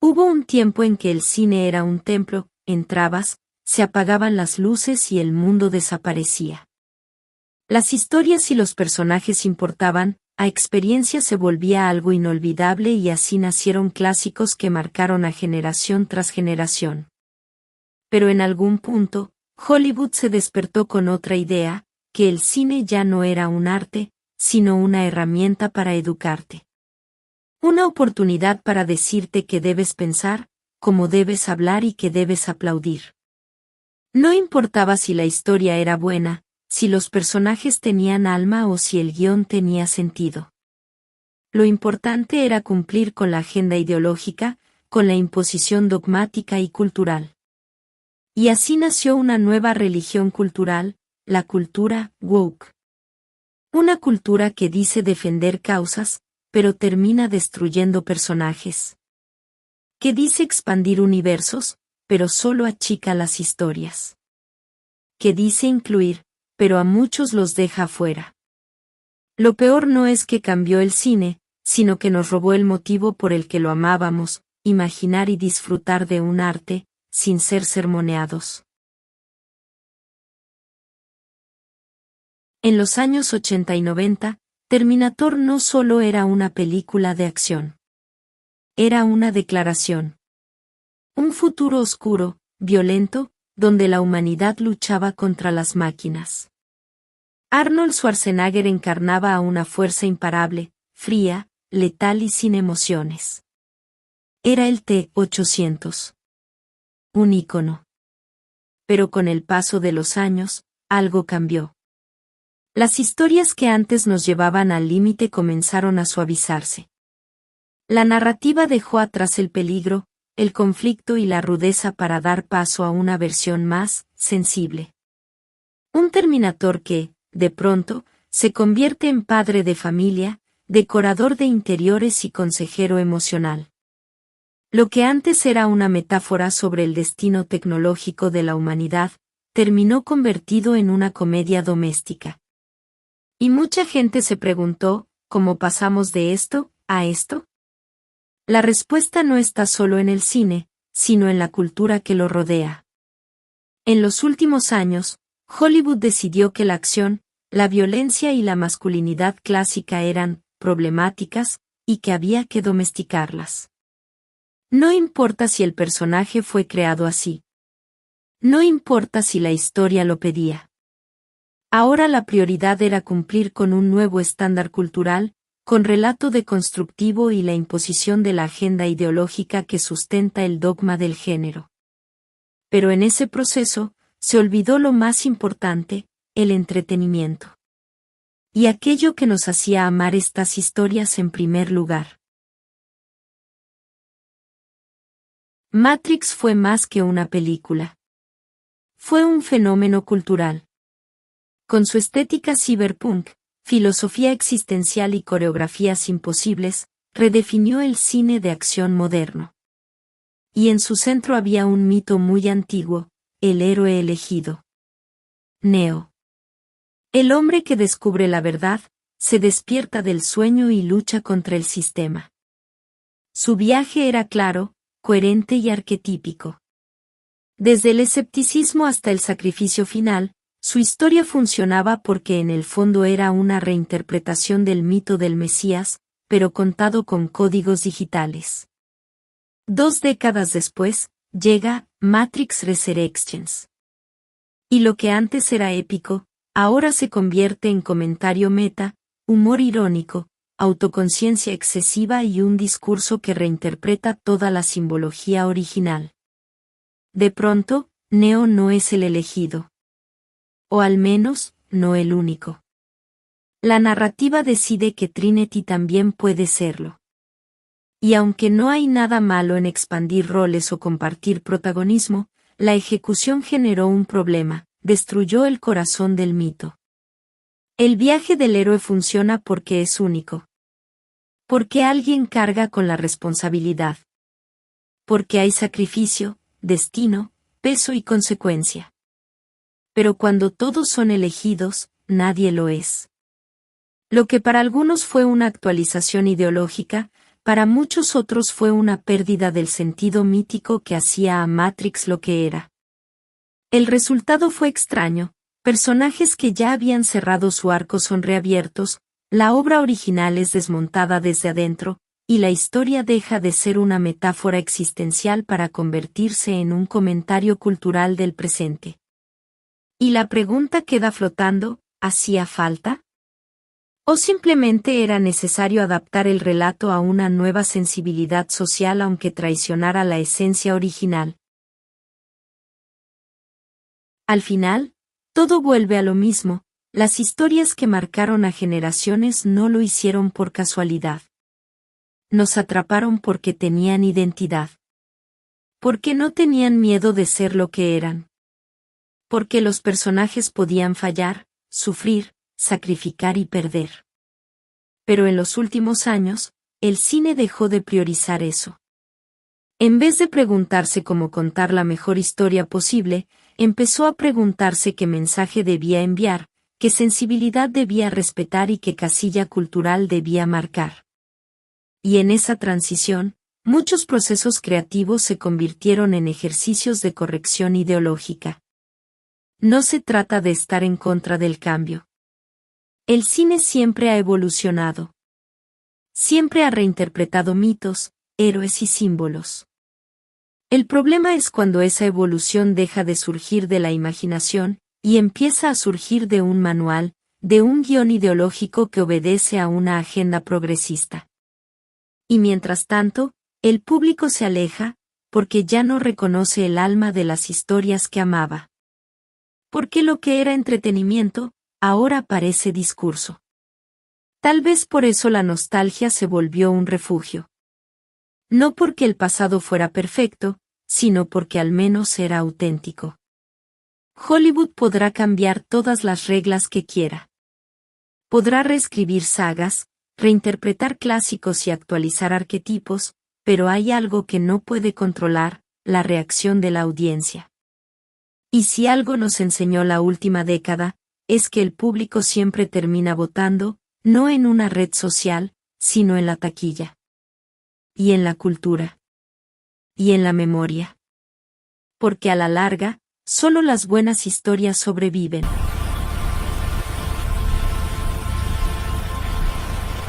Hubo un tiempo en que el cine era un templo, entrabas, se apagaban las luces y el mundo desaparecía. Las historias y los personajes importaban, a experiencia se volvía algo inolvidable y así nacieron clásicos que marcaron a generación tras generación. Pero en algún punto, Hollywood se despertó con otra idea, que el cine ya no era un arte, sino una herramienta para educarte. Una oportunidad para decirte que debes pensar, cómo debes hablar y que debes aplaudir. No importaba si la historia era buena, si los personajes tenían alma o si el guión tenía sentido. Lo importante era cumplir con la agenda ideológica, con la imposición dogmática y cultural. Y así nació una nueva religión cultural, la cultura woke. Una cultura que dice defender causas, pero termina destruyendo personajes. Que dice expandir universos, pero solo achica las historias. Que dice incluir, pero a muchos los deja afuera. Lo peor no es que cambió el cine, sino que nos robó el motivo por el que lo amábamos, imaginar y disfrutar de un arte, sin ser sermoneados. En los años 80 y 90, Terminator no solo era una película de acción. Era una declaración. Un futuro oscuro, violento, donde la humanidad luchaba contra las máquinas. Arnold Schwarzenegger encarnaba a una fuerza imparable, fría, letal y sin emociones. Era el T-800. Un ícono. Pero con el paso de los años, algo cambió. Las historias que antes nos llevaban al límite comenzaron a suavizarse. La narrativa dejó atrás el peligro, el conflicto y la rudeza para dar paso a una versión más sensible. Un Terminator que, de pronto, se convierte en padre de familia, decorador de interiores y consejero emocional. Lo que antes era una metáfora sobre el destino tecnológico de la humanidad, terminó convertido en una comedia doméstica. Y mucha gente se preguntó, ¿cómo pasamos de esto a esto? La respuesta no está solo en el cine, sino en la cultura que lo rodea. En los últimos años, Hollywood decidió que la acción, la violencia y la masculinidad clásica eran problemáticas, y que había que domesticarlas. No importa si el personaje fue creado así. No importa si la historia lo pedía. Ahora la prioridad era cumplir con un nuevo estándar cultural, con relato deconstructivo y la imposición de la agenda ideológica que sustenta el dogma del género. Pero en ese proceso, se olvidó lo más importante, el entretenimiento. Y aquello que nos hacía amar estas historias en primer lugar. Matrix fue más que una película. Fue un fenómeno cultural. Con su estética cyberpunk, filosofía existencial y coreografías imposibles, redefinió el cine de acción moderno. Y en su centro había un mito muy antiguo, el héroe elegido. Neo. El hombre que descubre la verdad, se despierta del sueño y lucha contra el sistema. Su viaje era claro, coherente y arquetípico. Desde el escepticismo hasta el sacrificio final, su historia funcionaba porque en el fondo era una reinterpretación del mito del Mesías, pero contado con códigos digitales. 2 décadas después, llega Matrix Resurrections. Y lo que antes era épico, ahora se convierte en comentario meta, humor irónico, autoconciencia excesiva y un discurso que reinterpreta toda la simbología original. De pronto, Neo no es el elegido. O al menos, no el único. La narrativa decide que Trinity también puede serlo. Y aunque no hay nada malo en expandir roles o compartir protagonismo, la ejecución generó un problema, destruyó el corazón del mito. El viaje del héroe funciona porque es único. Porque alguien carga con la responsabilidad. Porque hay sacrificio, destino, peso y consecuencia. Pero cuando todos son elegidos, nadie lo es. Lo que para algunos fue una actualización ideológica, para muchos otros fue una pérdida del sentido mítico que hacía a Matrix lo que era. El resultado fue extraño, personajes que ya habían cerrado su arco son reabiertos, la obra original es desmontada desde adentro, y la historia deja de ser una metáfora existencial para convertirse en un comentario cultural del presente. Y la pregunta queda flotando, ¿hacía falta? ¿O simplemente era necesario adaptar el relato a una nueva sensibilidad social aunque traicionara la esencia original? Al final, todo vuelve a lo mismo, las historias que marcaron a generaciones no lo hicieron por casualidad. Nos atraparon porque tenían identidad. Porque no tenían miedo de ser lo que eran. Porque los personajes podían fallar, sufrir, sacrificar y perder. Pero en los últimos años, el cine dejó de priorizar eso. En vez de preguntarse cómo contar la mejor historia posible, empezó a preguntarse qué mensaje debía enviar, qué sensibilidad debía respetar y qué casilla cultural debía marcar. Y en esa transición, muchos procesos creativos se convirtieron en ejercicios de corrección ideológica. No se trata de estar en contra del cambio. El cine siempre ha evolucionado. Siempre ha reinterpretado mitos, héroes y símbolos. El problema es cuando esa evolución deja de surgir de la imaginación y empieza a surgir de un manual, de un guión ideológico que obedece a una agenda progresista. Y mientras tanto, el público se aleja, porque ya no reconoce el alma de las historias que amaba. Porque lo que era entretenimiento, ahora parece discurso. Tal vez por eso la nostalgia se volvió un refugio. No porque el pasado fuera perfecto, sino porque al menos era auténtico. Hollywood podrá cambiar todas las reglas que quiera. Podrá reescribir sagas, reinterpretar clásicos y actualizar arquetipos, pero hay algo que no puede controlar, la reacción de la audiencia. Y si algo nos enseñó la última década, es que el público siempre termina votando, no en una red social, sino en la taquilla. Y en la cultura. Y en la memoria. Porque a la larga, solo las buenas historias sobreviven.